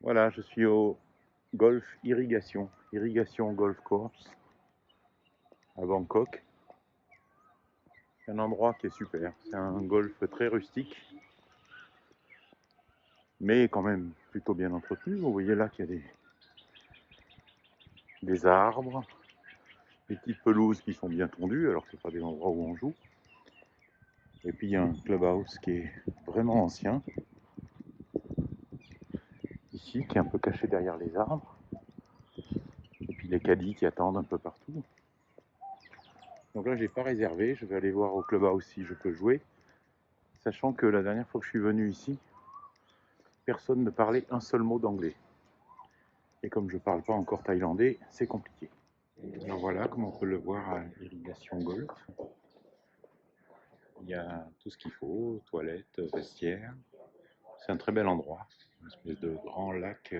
Voilà, je suis au Golf Irrigation, Irrigation Golf Course à Bangkok. C'est un endroit qui est super. C'est un golf très rustique, mais quand même plutôt bien entretenu. Vous voyez là qu'il y a des arbres, des petites pelouses qui sont bien tondues, alors que ce pas des endroits où on joue. Et puis il y a un clubhouse qui est vraiment ancien, ici, qui est un peu caché derrière les arbres. Et puis les caddies qui attendent un peu partout. Donc là, j'ai pas réservé. Je vais aller voir au clubhouse si je peux jouer. Sachant que la dernière fois que je suis venu ici, personne ne parlait un seul mot d'anglais. Et comme je ne parle pas encore thaïlandais, c'est compliqué. Alors voilà, comme on peut le voir à l'irrigation golf, il y a tout ce qu'il faut, toilettes, vestiaires. C'est un très bel endroit, une espèce de grand lac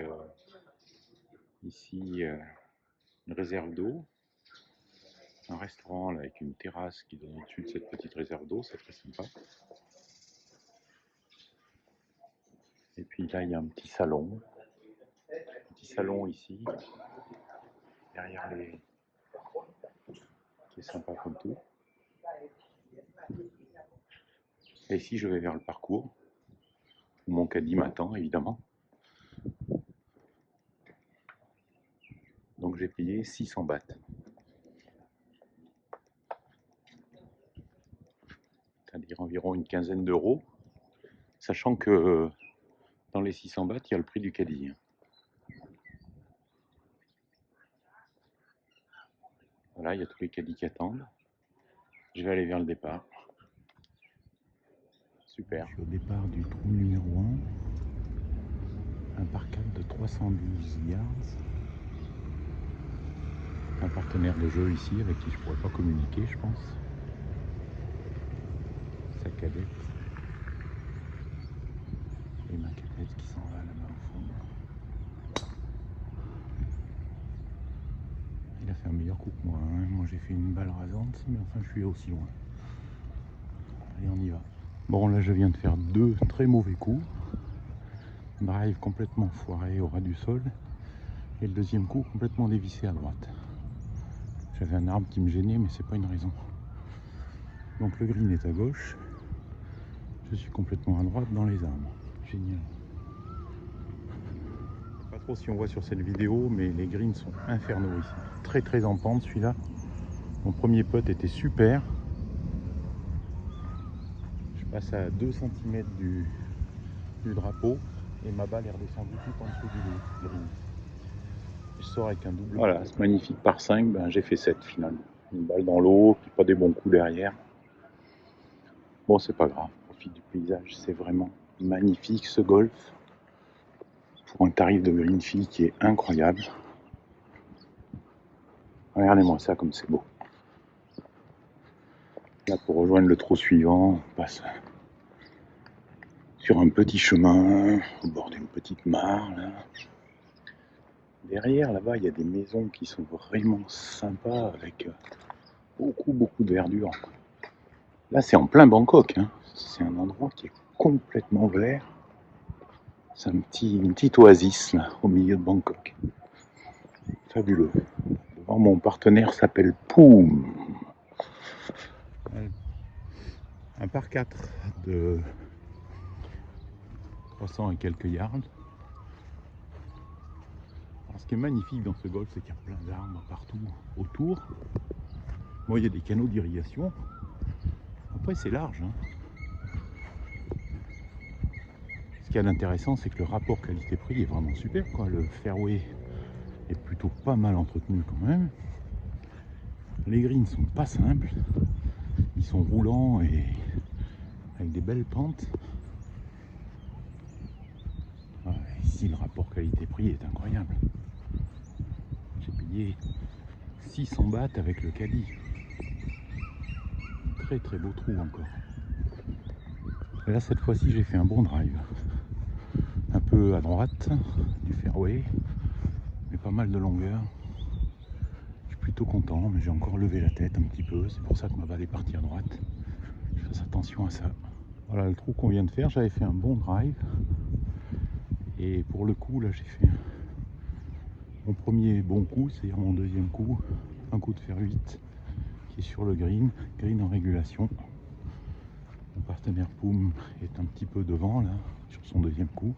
ici, une réserve d'eau, un restaurant là, avec une terrasse qui donne au-dessus de cette petite réserve d'eau, c'est très sympa. Et puis là, il y a un petit salon ici, derrière les... qui est sympa comme tout. Et ici, je vais vers le parcours, où mon caddie m'attend, évidemment. Donc j'ai payé 600 bahts. C'est-à-dire environ une quinzaine d'euros, sachant que dans les 600 bahts, il y a le prix du caddie. Voilà, il y a tous les caddies qui attendent. Je vais aller vers le départ. Super. Je suis au départ du trou numéro 1, un par 4 de 312 yards. Un partenaire de jeu ici avec qui je ne pourrais pas communiquer, je pense. Sa cadette. Et ma cadette qui s'en va là-bas au fond. Il a fait un meilleur coup que moi. Moi j'ai fait une balle rasante, mais enfin je suis aussi loin. Allez, on y va. Bon, là je viens de faire 2 très mauvais coups. Drive complètement foiré au ras du sol. Et le deuxième coup complètement dévissé à droite. J'avais un arbre qui me gênait, mais c'est pas une raison. Donc le green est à gauche. Je suis complètement à droite dans les arbres. Génial. Pas trop si on voit sur cette vidéo, mais les greens sont infernaux ici. Très très en pente celui-là. Mon premier putt était super. Je passe à 2 cm du drapeau et ma balle est redescendue tout en dessous du green. Je sors avec un double. Voilà, ce magnifique par 5, ben, j'ai fait 7 finalement. Une balle dans l'eau, puis pas des bons coups derrière. Bon, c'est pas grave, profite du paysage, c'est vraiment magnifique ce golf. Pour un tarif de green fee qui est incroyable. Regardez-moi ça comme c'est beau. Là, pour rejoindre le trou suivant, on passe sur un petit chemin, au bord d'une petite mare. Là. Derrière, là-bas, il y a des maisons qui sont vraiment sympas, avec beaucoup de verdure. Là, c'est en plein Bangkok. Hein. C'est un endroit qui est complètement vert. C'est une petite oasis, là, au milieu de Bangkok. Fabuleux. Devant, mon partenaire s'appelle Poum. Un par 4 de 300 et quelques yards. Alors, ce qui est magnifique dans ce golf, c'est qu'il y a plein d'arbres partout autour. Bon, il y a des canaux d'irrigation. Après, c'est large. Hein. Ce qui est intéressant, c'est que le rapport qualité-prix est vraiment super. Quoi. Le fairway est plutôt pas mal entretenu quand même. Les greens sont pas simples. Ils sont roulants et avec des belles pentes. Ouais, ici, le rapport qualité-prix est incroyable. J'ai payé 600 bahts avec le caddie. Très beau trou encore. Et là, cette fois-ci, j'ai fait un bon drive. Un peu à droite du fairway, mais pas mal de longueur. Je suis plutôt content, mais j'ai encore levé la tête un petit peu. C'est pour ça que ma balle est partie à droite. Je fasse attention à ça. Voilà le trou qu'on vient de faire. J'avais fait un bon drive. Et pour le coup, là, j'ai fait mon premier bon coup, c'est-à-dire mon deuxième coup, un coup de fer 8 qui est sur le green en régulation. Mon partenaire Poum est un petit peu devant là, sur son deuxième coup.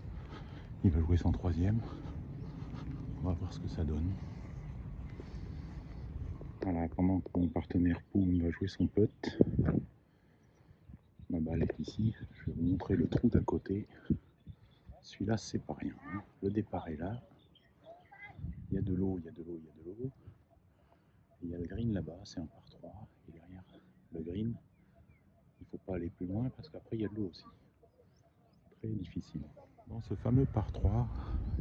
Il va jouer son troisième. On va voir ce que ça donne. Voilà, pendant que mon partenaire Poum va jouer son putt, ma balle est ici. Je vais vous montrer le trou d'à côté. Celui-là, c'est pas rien. Le départ est là. Il y a de l'eau, il y a de l'eau, il y a de l'eau. Il y a le green là-bas, c'est un par 3. Et derrière le green, il ne faut pas aller plus loin parce qu'après il y a de l'eau aussi. Très difficile. Dans ce fameux par 3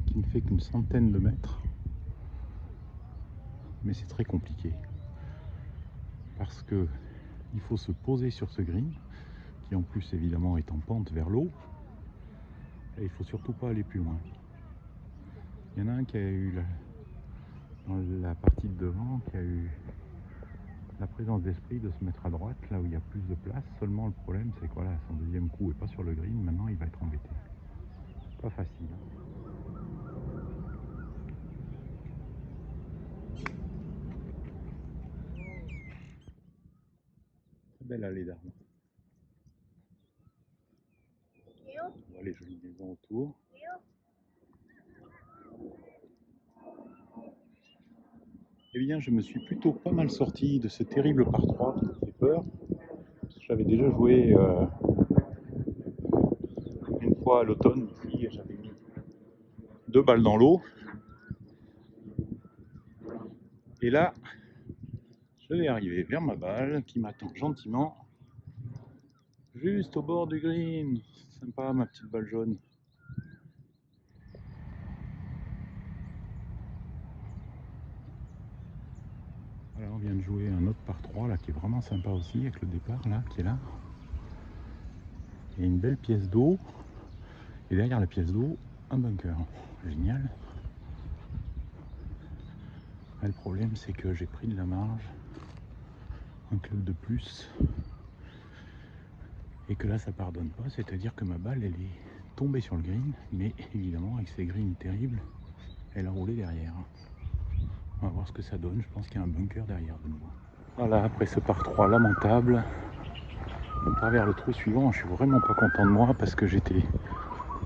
qui ne fait qu'une centaine de mètres, mais c'est très compliqué parce que il faut se poser sur ce green qui en plus évidemment est en pente vers l'eau et il faut surtout pas aller plus loin. Il y en a un qui a eu dans la partie de devant qui a eu la présence d'esprit de se mettre à droite là où il y a plus de place. Seulement le problème c'est que voilà, son deuxième coup est pas sur le green, maintenant il va être embêté. Pas facile. Très belle allée d'arbres. On voit les jolies maisons autour. Eh bien, je me suis plutôt pas mal sorti de ce terrible par 3 qui me fait peur. J'avais déjà joué une fois à l'automne ici et j'avais mis 2 balles dans l'eau. Et là, je vais arriver vers ma balle qui m'attend gentiment juste au bord du green. Sympa ma petite balle jaune. Voilà, on vient de jouer un autre par 3 là qui est vraiment sympa aussi avec le départ là qui est là. Il y a une belle pièce d'eau et derrière la pièce d'eau, un bunker. Génial. Le problème c'est que j'ai pris de la marge, un club de plus, et que là ça pardonne pas, c'est-à-dire que ma balle elle est tombée sur le green, mais évidemment avec ces greens terribles, elle a roulé derrière. On va voir ce que ça donne, je pense qu'il y a un bunker derrière de nouveau. Voilà, après ce par 3 lamentable, on part vers le trou suivant. Je suis vraiment pas content de moi parce que j'étais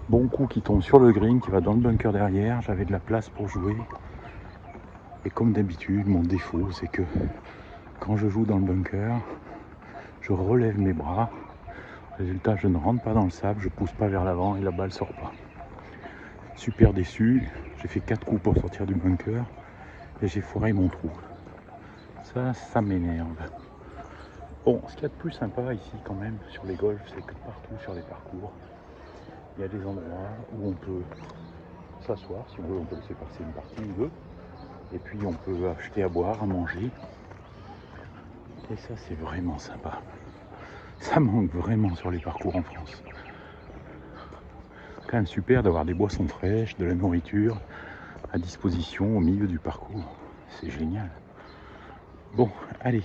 bon coup qui tombe sur le green, qui va dans le bunker derrière, j'avais de la place pour jouer. Et comme d'habitude, mon défaut c'est que quand je joue dans le bunker, je relève mes bras. Résultat, je ne rentre pas dans le sable, je pousse pas vers l'avant et la balle sort pas. Super déçu, j'ai fait 4 coups pour sortir du bunker et j'ai foiré mon trou. Ça m'énerve. Bon, ce qu'il y a de plus sympa ici quand même sur les golfs, c'est que partout sur les parcours, il y a des endroits où on peut s'asseoir, si on veut, on peut laisser passer une partie ou deux, et puis on peut acheter à boire, à manger. Et ça c'est vraiment sympa. Ça manque vraiment sur les parcours en France. Quand même super d'avoir des boissons fraîches, de la nourriture à disposition au milieu du parcours. C'est génial. Bon, allez,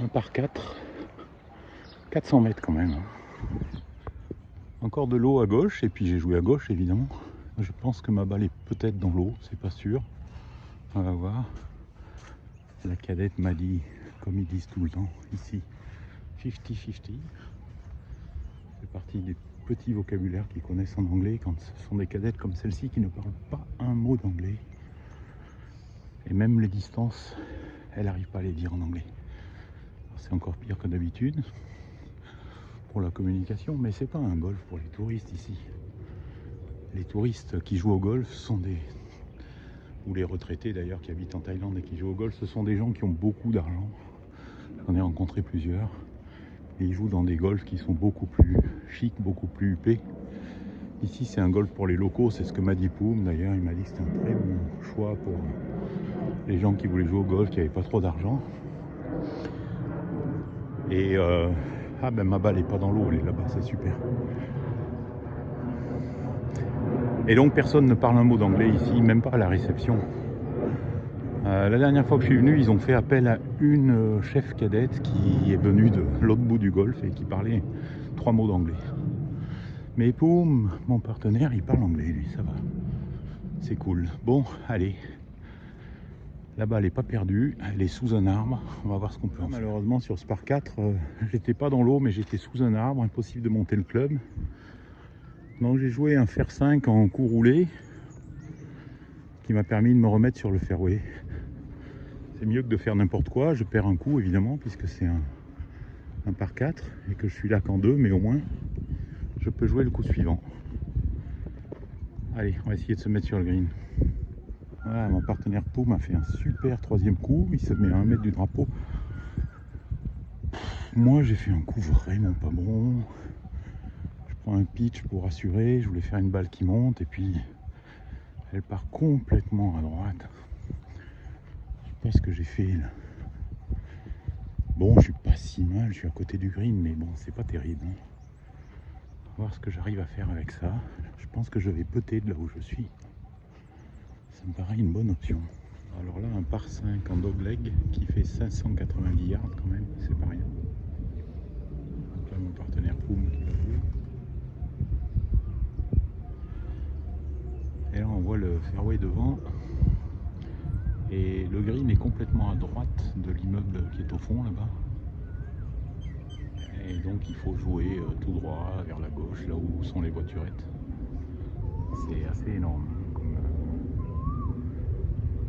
un par 4, 400 mètres quand même. Encore de l'eau à gauche, et puis j'ai joué à gauche évidemment. Je pense que ma balle est peut-être dans l'eau, c'est pas sûr. On va voir. La cadette m'a dit, comme ils disent tout le temps ici, 50-50. C'est partie des petits vocabulaires qu'ils connaissent en anglais quand ce sont des cadettes comme celle-ci qui ne parlent pas un mot d'anglais. Et même les distances, elle n'arrive pas à les dire en anglais. C'est encore pire que d'habitude pour la communication, mais c'est pas un golf pour les touristes ici. Les touristes qui jouent au golf sont des... ou les retraités d'ailleurs qui habitent en Thaïlande et qui jouent au golf, ce sont des gens qui ont beaucoup d'argent. J'en ai rencontré plusieurs. Et ils jouent dans des golfs qui sont beaucoup plus chics, beaucoup plus huppés. Ici c'est un golf pour les locaux, c'est ce que m'a dit Poum d'ailleurs. Il m'a dit que c'était un très bon choix pour les gens qui voulaient jouer au golf, qui n'avaient pas trop d'argent. Et ah ben ma balle n'est pas dans l'eau, elle est là-bas, c'est super. Et donc personne ne parle un mot d'anglais ici, même pas à la réception. La dernière fois que je suis venu, ils ont fait appel à une chef cadette qui est venue de l'autre bout du golfe et qui parlait 3 mots d'anglais. Mais poum, mon partenaire, il parle anglais, lui, ça va. C'est cool. Bon, allez. La balle n'est pas perdue, elle est sous un arbre. On va voir ce qu'on peut en faire. Malheureusement, sur ce par 4, j'étais pas dans l'eau, mais j'étais sous un arbre. Impossible de monter le club. Donc j'ai joué un fer 5 en coup roulé qui m'a permis de me remettre sur le fairway. C'est mieux que de faire n'importe quoi. Je perds un coup, évidemment, puisque c'est un par 4 et que je suis là qu'en 2, mais au moins, je peux jouer le coup suivant. Allez, on va essayer de se mettre sur le green. Voilà, mon partenaire Pau m'a fait un super troisième coup. Il se met à 1 mètre du drapeau. Moi, j'ai fait un coup vraiment pas bon. Je prends un pitch pour assurer. Je voulais faire une balle qui monte et puis elle part complètement à droite. Je sais pas ce que j'ai fait là. Bon, je suis pas si mal. Je suis à côté du green, mais bon, c'est pas terrible. On va voir ce que j'arrive à faire avec ça. Je pense que je vais putter de là où je suis. Ça me paraît une bonne option. Alors là, un par 5 en dogleg qui fait 590 yards quand même, c'est pas rien. Donc là, mon partenaire Poum qui va jouer. Et là, on voit le fairway devant. Et le green est complètement à droite de l'immeuble qui est au fond là-bas. Et donc il faut jouer tout droit vers la gauche, là où sont les voiturettes. C'est assez énorme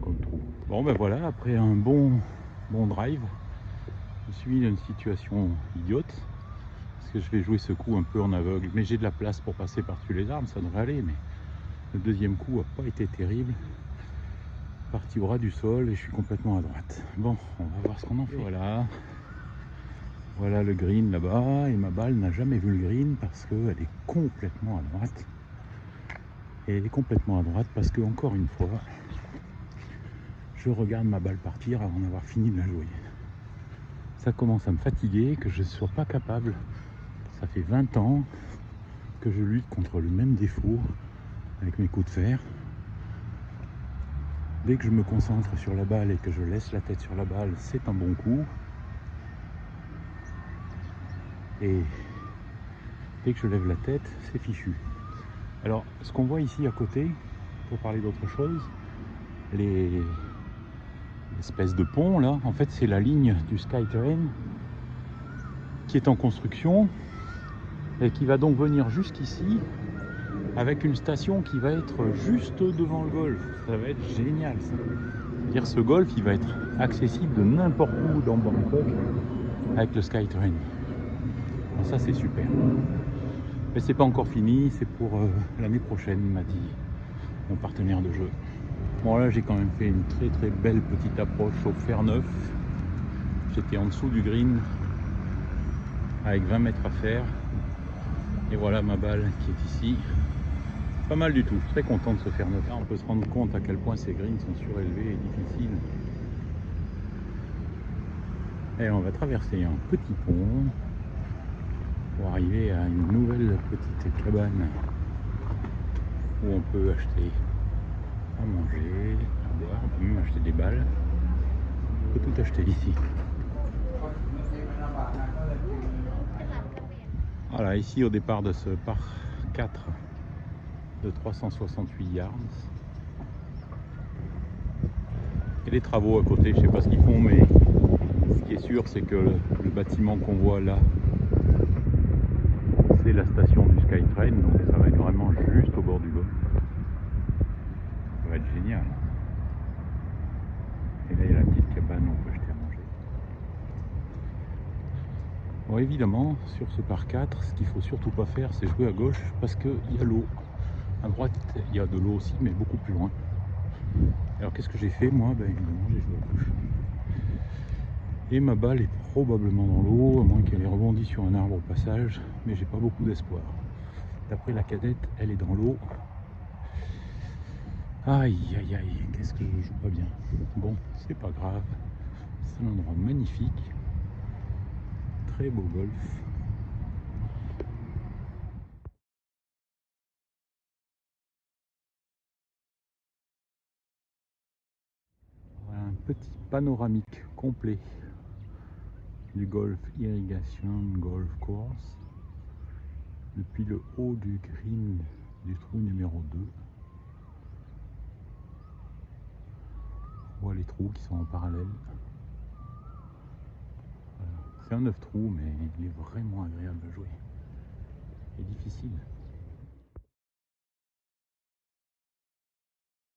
comme trou. Bon ben voilà, après un bon drive, je suis dans une situation idiote. Parce que je vais jouer ce coup un peu en aveugle. Mais j'ai de la place pour passer par-dessus les arbres, ça devrait aller. Mais le deuxième coup n'a pas été terrible. Parti au ras du sol et je suis complètement à droite. Bon, on va voir ce qu'on en fait. Voilà. Voilà le green là-bas. Et ma balle n'a jamais vu le green parce qu'elle est complètement à droite. Et elle est complètement à droite parce que, encore une fois, je regarde ma balle partir avant d'avoir fini de la jouer. Ça commence à me fatiguer, que je ne sois pas capable. Ça fait 20 ans que je lutte contre le même défaut avec mes coups de fer. Dès que je me concentre sur la balle et que je laisse la tête sur la balle, c'est un bon coup. Et dès que je lève la tête, c'est fichu. Alors, ce qu'on voit ici à côté, pour parler d'autre chose, l'espèce de pont là, en fait c'est la ligne du SkyTerrain qui est en construction et qui va donc venir jusqu'ici avec une station qui va être juste devant le golf. Ça va être génial ça. C'est-à-dire ce golf il va être accessible de n'importe où dans Bangkok avec le SkyTerrain. Alors ça c'est super. Mais c'est pas encore fini, c'est pour l'année prochaine, m'a dit mon partenaire de jeu. Bon là j'ai quand même fait une très très belle petite approche au fer neuf. J'étais en dessous du green avec 20 mètres à faire. Et voilà ma balle qui est ici. Pas mal du tout, je suis très content de ce fer neuf. Là on peut se rendre compte à quel point ces greens sont surélevés et difficiles. Et on va traverser un petit pont pour arriver à une nouvelle petite cabane où on peut acheter à manger, à boire, on peut même acheter des balles. On peut tout acheter ici. Voilà, ici au départ de ce par 4 de 368 yards. Il y a des travaux à côté, je ne sais pas ce qu'ils font, mais ce qui est sûr, c'est que le bâtiment qu'on voit là, c'est la station du SkyTrain, donc ça va être vraiment juste au bord du golfe. Ça va être génial. Et là, il y a la petite cabane où on peut acheter à manger. Bon, évidemment, sur ce par 4, ce qu'il ne faut surtout pas faire, c'est jouer à gauche parce qu'il y a l'eau. À droite, il y a de l'eau aussi, mais beaucoup plus loin. Alors, qu'est-ce que j'ai fait, moi? Ben, évidemment, j'ai joué à gauche. Et ma balle est probablement dans l'eau, à moins qu'elle ait rebondi sur un arbre au passage, mais j'ai pas beaucoup d'espoir. D'après la cadette, elle est dans l'eau. Aïe aïe aïe, qu'est-ce que je joue pas bien. Bon, c'est pas grave. C'est un endroit magnifique. Très beau golf. Voilà un petit panoramique complet du golf Irrigation Golf Course. depuis le haut du green du trou numéro 2. On voit les trous qui sont en parallèle. Voilà. C'est un 9 trous, mais il est vraiment agréable à jouer. Et difficile.